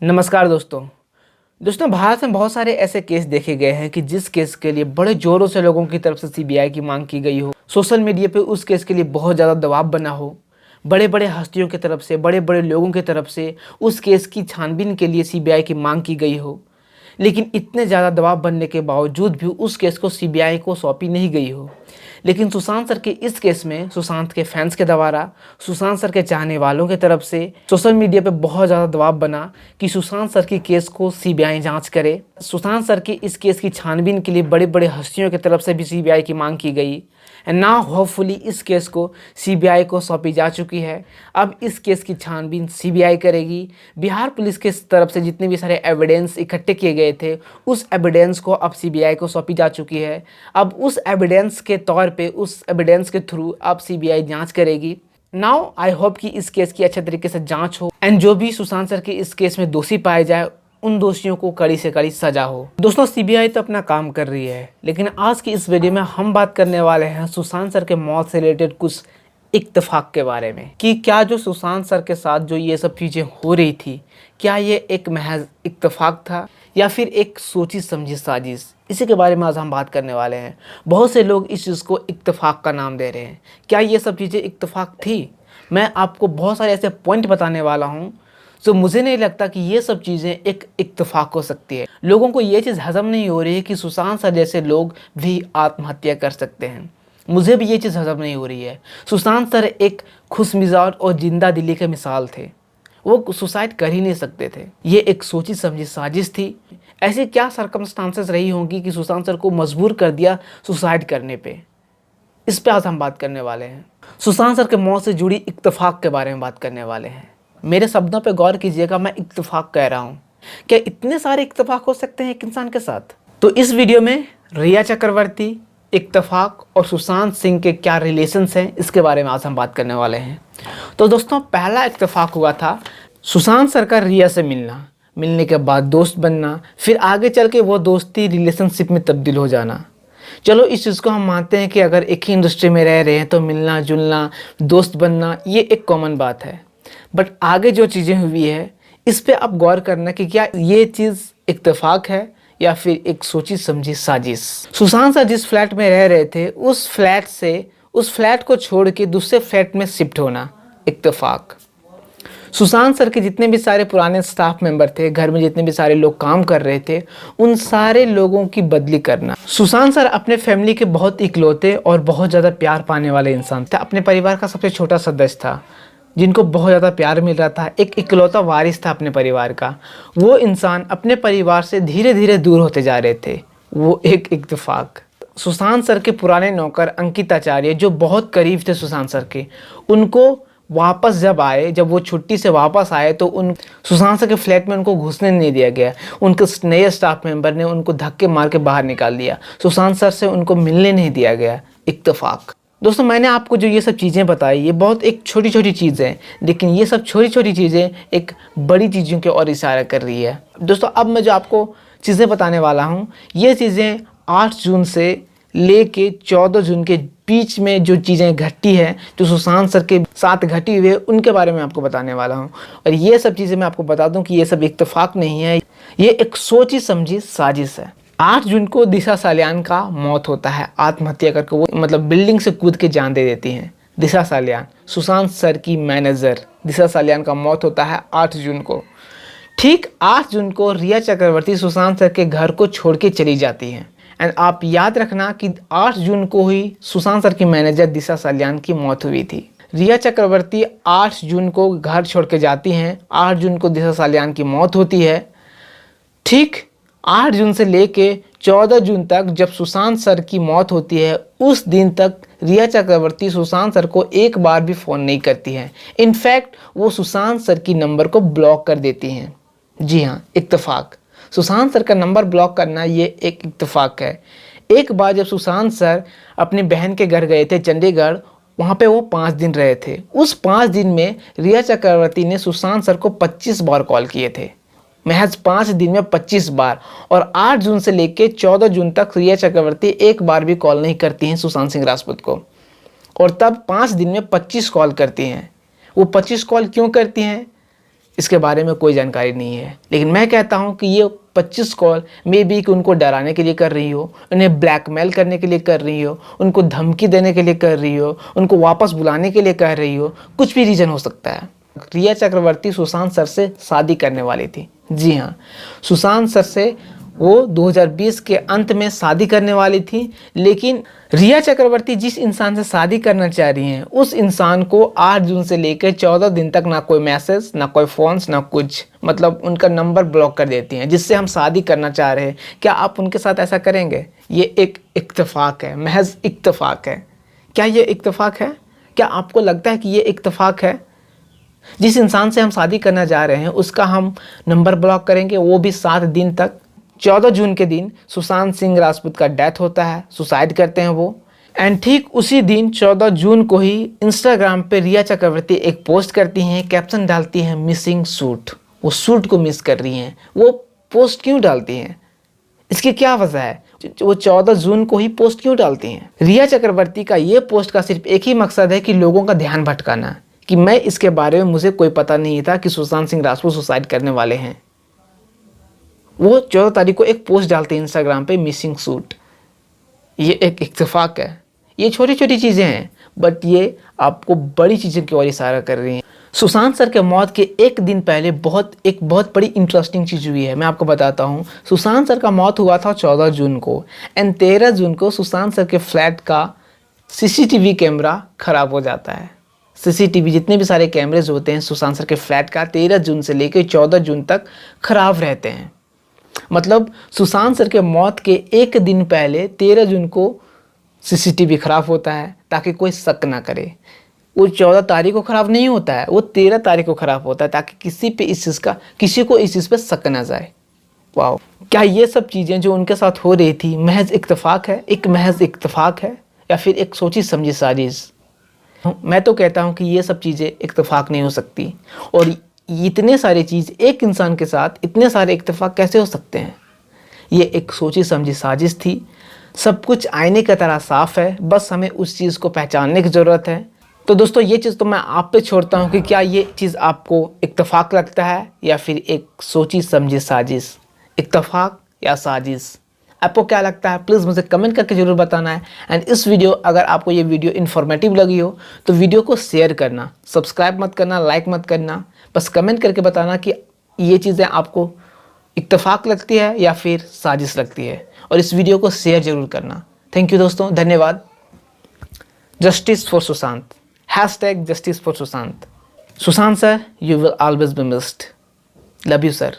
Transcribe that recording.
नमस्कार दोस्तों भारत में बहुत सारे ऐसे केस देखे गए हैं कि जिस केस के लिए बड़े जोरों से लोगों की तरफ से सीबीआई की मांग की गई हो, सोशल मीडिया पे उस केस के लिए बहुत ज़्यादा दबाव बना हो, बड़े बड़े हस्तियों की तरफ से, बड़े बड़े लोगों की तरफ से उस केस की छानबीन के लिए सीबीआई की मांग की गई हो, लेकिन इतने ज़्यादा दबाव बनने के बावजूद भी उस केस को सीबीआई को सौंपी नहीं गई हो। लेकिन सुशांत सर के इस केस में सुशांत के फैंस के द्वारा, सुशांत सर के चाहने वालों की तरफ से सोशल मीडिया पे बहुत ज़्यादा दबाव बना कि सुशांत सर की केस को सीबीआई जांच करे। सुशांत सर के इस केस की छानबीन के लिए बड़े बड़े हस्तियों की तरफ से भी सीबीआई की मांग की गई एंड नाउ होपफुली इस केस को सीबीआई को सौंपी जा चुकी है। अब इस केस की छानबीन सीबीआई करेगी। बिहार पुलिस के तरफ से जितने भी सारे एविडेंस इकट्ठे किए गए थे, उस एविडेंस को अब सीबीआई को सौंपी जा चुकी है। अब उस एविडेंस के तौर पे, उस एविडेंस के थ्रू अब सीबीआई जांच करेगी। नाउ आई होप कि इस केस की अच्छे तरीके से जांच हो एंड जो भी सुशांत सर के इस केस में दोषी पाए जाए, उन दोषियों को कड़ी से कड़ी सजा हो। दोस्तों सीबीआई तो अपना काम कर रही है, लेकिन आज की इस वीडियो में हम बात करने वाले हैं सुशांत सर के मौत से रिलेटेड कुछ इत्तेफाक के बारे में कि क्या जो सुशांत सर के साथ जो ये सब चीज़ें हो रही थी, क्या ये एक महज इत्तेफाक था या फिर एक सोची समझी साजिश। इसी के बारे में आज हम बात करने वाले हैं। बहुत से लोग इस चीज़ को इत्तेफाक का नाम दे रहे हैं। क्या ये सब चीज़ें इत्तेफाक थी? मैं आपको बहुत सारे ऐसे पॉइंट बताने वाला हूँ, तो मुझे नहीं लगता कि ये सब चीज़ें एक इत्तेफाक हो सकती है। लोगों को ये चीज़ हजम नहीं हो रही है कि सुशांत सर जैसे लोग भी आत्महत्या कर सकते हैं। मुझे भी ये चीज़ हजम नहीं हो रही है। सुशांत सर एक खुशमिजाज और जिंदा दिली के मिसाल थे। वो सुसाइड कर ही नहीं सकते थे। ये एक सोची समझी साजिश थी। ऐसी क्या सर्कमस्टांसेस रही होंगी कि सुशांत सर को मजबूर कर दिया सुसाइड करने पे। इस पे आज हम बात करने वाले हैं। सुशांत सर के मौत से जुड़ी इत्तेफाक के बारे में बात करने वाले हैं। मेरे शब्दों पे गौर कीजिएगा, मैं इत्तेफाक कह रहा हूँ। क्या इतने सारे इत्तेफाक हो सकते हैं एक इंसान के साथ? तो इस वीडियो में रिया चक्रवर्ती, इत्तेफाक और सुशांत सिंह के क्या रिलेशंस हैं, इसके बारे में आज हम बात करने वाले हैं। तो दोस्तों पहला इत्तेफाक हुआ था सुशांत सर का रिया से मिलने के बाद दोस्त बनना, फिर आगे चल के वो दोस्ती रिलेशनशिप में तब्दील हो जाना। चलो इस चीज़ को हम मानते हैं कि अगर एक ही इंडस्ट्री में रह रहे हैं तो मिलना जुलना, दोस्त बनना, ये एक कॉमन बात है। बट आगे जो चीज़ें हुई है, इस पे आप गौर करना कि क्या ये चीज़ इत्तेफाक है या फिर एक सोची समझी साजिश। सुशांत सर जिस फ्लैट में रह रहे थे, उस फ्लैट को छोड़ के दूसरे फ्लैट में शिफ्ट होना, इत्तेफाक। सुशांत सर के जितने भी सारे पुराने स्टाफ मेंबर थे, घर में जितने भी सारे लोग काम कर रहे थे, उन सारे लोगों की बदली करना। सुशांत सर अपने फैमिली के बहुत इकलौते और बहुत ज़्यादा प्यार पाने वाले इंसान थे। अपने परिवार का सबसे छोटा सदस्य था जिनको बहुत ज़्यादा प्यार मिल रहा था, एक इकलौता वारिस था अपने परिवार का। वो इंसान अपने परिवार से धीरे धीरे दूर होते जा रहे थे। वो एक इत्तेफाक। सुशांत सर के पुराने नौकर अंकित आचार्य, जो बहुत करीब थे सुशांत सर के, उनको वापस जब वो छुट्टी से वापस आए तो सुशांत सर के फ्लैट में उनको घुसने नहीं दिया गया। उनके नए स्टाफ मेंबर ने उनको धक्के मार के बाहर निकाल दिया। सुशांत सर से उनको मिलने नहीं दिया गया, इत्तेफाक। दोस्तों मैंने आपको जो ये सब चीज़ें बताई, ये बहुत एक छोटी छोटी चीज़ें हैं, लेकिन ये सब छोटी छोटी चीज़ें एक बड़ी चीज़ों की ओर इशारा कर रही है। दोस्तों अब मैं जो आपको चीज़ें बताने वाला हूँ, ये चीज़ें 8 जून से लेके 14 जून के बीच में जो चीज़ें घटी है, जो सुशांत सर के साथ घटी हुई है, उनके बारे में आपको बताने वाला हूँ। और ये सब चीज़ें मैं आपको बता दूँ कि ये सब इत्तेफाक नहीं है, ये एक सोची समझी साजिश है। 8 जून को दिशा सालियान का मौत होता है आत्महत्या करके। वो मतलब बिल्डिंग से कूद के जान दे देती हैं दिशा सालियान, सुशांत सर की मैनेजर। दिशा सालियान का मौत होता है 8 जून को। ठीक 8 जून को रिया चक्रवर्ती सुशांत सर के घर को छोड़ के चली जाती हैं। एंड आप याद रखना कि 8 जून को ही सुशांत सर की मैनेजर दिशा सालियान की मौत हुई थी। रिया चक्रवर्ती 8 जून को घर छोड़ के जाती हैं, 8 जून को दिशा सालियान की मौत होती है। ठीक 8 जून से लेके 14 जून तक जब सुशांत सर की मौत होती है, उस दिन तक रिया चक्रवर्ती सुशांत सर को एक बार भी फ़ोन नहीं करती हैं। इनफैक्ट वो सुशांत सर की नंबर को ब्लॉक कर देती हैं। जी हाँ, इत्तेफाक। सुशांत सर का नंबर ब्लॉक करना ये एक इत्तेफाक है। एक बार जब सुशांत सर अपनी बहन के घर गए थे चंडीगढ़, वहाँ पे वो 5 दिन रहे थे। उस 5 दिन में रिया चक्रवर्ती ने सुशांत सर को 25 बार कॉल किए थे, महज 5 दिन में 25 बार। और 8 जून से लेकर 14 जून तक रिया चक्रवर्ती एक बार भी कॉल नहीं करती हैं सुशांत सिंह राजपूत को, और तब 5 दिन में 25 कॉल करती हैं। वो 25 कॉल क्यों करती हैं? इसके बारे में कोई जानकारी नहीं है। लेकिन मैं कहता हूँ कि ये 25 कॉल मे बी कि उनको डराने के लिए कर रही हो, उन्हें ब्लैकमेल करने के लिए कर रही हो, उनको धमकी देने के लिए कर रही हो, उनको वापस बुलाने के लिए कर रही हो, कुछ भी रीज़न हो सकता है। रिया चक्रवर्ती सुशांत सर से शादी करने वाली थी। जी हाँ, सुशांत सर से वो 2020 के अंत में शादी करने वाली थी। लेकिन रिया चक्रवर्ती जिस इंसान से शादी करना चाह रही हैं, उस इंसान को 8 जून से लेकर 14 दिन तक ना कोई मैसेज, ना कोई फ़ोन्स, ना कुछ, मतलब उनका नंबर ब्लॉक कर देती हैं, जिससे हम शादी करना चाह रहे हैं। क्या आप उनके साथ ऐसा करेंगे? ये एक इत्तेफाक है, महज इत्तेफाक है। क्या ये इत्तेफाक है? क्या आपको लगता है कि ये इत्तेफाक है? जिस इंसान से हम शादी करना जा रहे हैं उसका हम नंबर ब्लॉक करेंगे, वो भी 7 दिन तक। 14 जून के दिन सुशांत सिंह राजपूत का डेथ होता है, सुसाइड करते हैं वो। एंड ठीक उसी दिन 14 जून को ही इंस्टाग्राम पे रिया चक्रवर्ती एक पोस्ट करती हैं, कैप्शन डालती हैं मिसिंग सूट। वो सूट को मिस कर रही हैं। वो पोस्ट क्यों डालती हैं? इसकी क्या वजह है? वो 14 जून को ही पोस्ट क्यों डालती हैं? रिया चक्रवर्ती का ये पोस्ट का सिर्फ एक ही मकसद है कि लोगों का ध्यान भटकाना, कि मैं इसके बारे में, मुझे कोई पता नहीं था कि सुशांत सिंह राजपूत सुसाइड करने वाले हैं। वो 14 तारीख को एक पोस्ट डालते हैं इंस्टाग्राम पे, मिसिंग सूट। ये एक इत्तेफाक है। ये छोटी छोटी चीज़ें हैं, बट ये आपको बड़ी चीज़ों की ओर इशारा कर रही हैं। सुशांत सर के मौत के एक दिन पहले एक बहुत बड़ी इंटरेस्टिंग चीज़ हुई है, मैं आपको बताता हूँ। सुशांत सर का मौत हुआ था 14 जून को, एंड 13 जून को सुशांत सर के फ्लैट का CCTV कैमरा ख़राब हो जाता है। CCTV जितने भी सारे कैमरेज होते हैं सुशांत सर के फ्लैट का 13 जून से लेकर 14 जून तक ख़राब रहते हैं। मतलब सुशांत सर के मौत के एक दिन पहले 13 जून को CCTV ख़राब होता है, ताकि कोई शक ना करे। वो 14 तारीख को ख़राब नहीं होता है, वो 13 तारीख को ख़राब होता है, ताकि किसी को इस चीज़ पे शक ना जाए। वाह, क्या ये सब चीज़ें जो उनके साथ हो रही थी महज इत्तेफाक है? एक महज इत्तेफाक है, या फिर एक सोची समझी साजिश? मैं तो कहता हूँ कि ये सब चीज़ें इत्तेफाक नहीं हो सकती। और इतने सारे चीज़ एक इंसान के साथ इतने सारे इत्तेफाक कैसे हो सकते हैं? ये एक सोची समझी साजिश थी। सब कुछ आईने की तरह साफ है, बस हमें उस चीज़ को पहचानने की ज़रूरत है। तो दोस्तों, ये चीज़ तो मैं आप पे छोड़ता हूँ कि क्या ये चीज़ आपको इत्तेफाक लगता है या फिर एक सोची समझी साजिश? इत्तेफाक या साजिश, आपको क्या लगता है? प्लीज़ मुझे कमेंट करके ज़रूर बताना है। एंड इस वीडियो, अगर आपको ये वीडियो इन्फॉर्मेटिव लगी हो तो वीडियो को शेयर करना, सब्सक्राइब मत करना, लाइक मत करना, बस कमेंट करके बताना कि ये चीज़ें आपको इत्तेफाक लगती है या फिर साजिश लगती है। और इस वीडियो को शेयर ज़रूर करना। थैंक यू दोस्तों, धन्यवाद। Justice for Sushant, #justice for Sushant. Sushant sir, you will always be missed. Love you sir.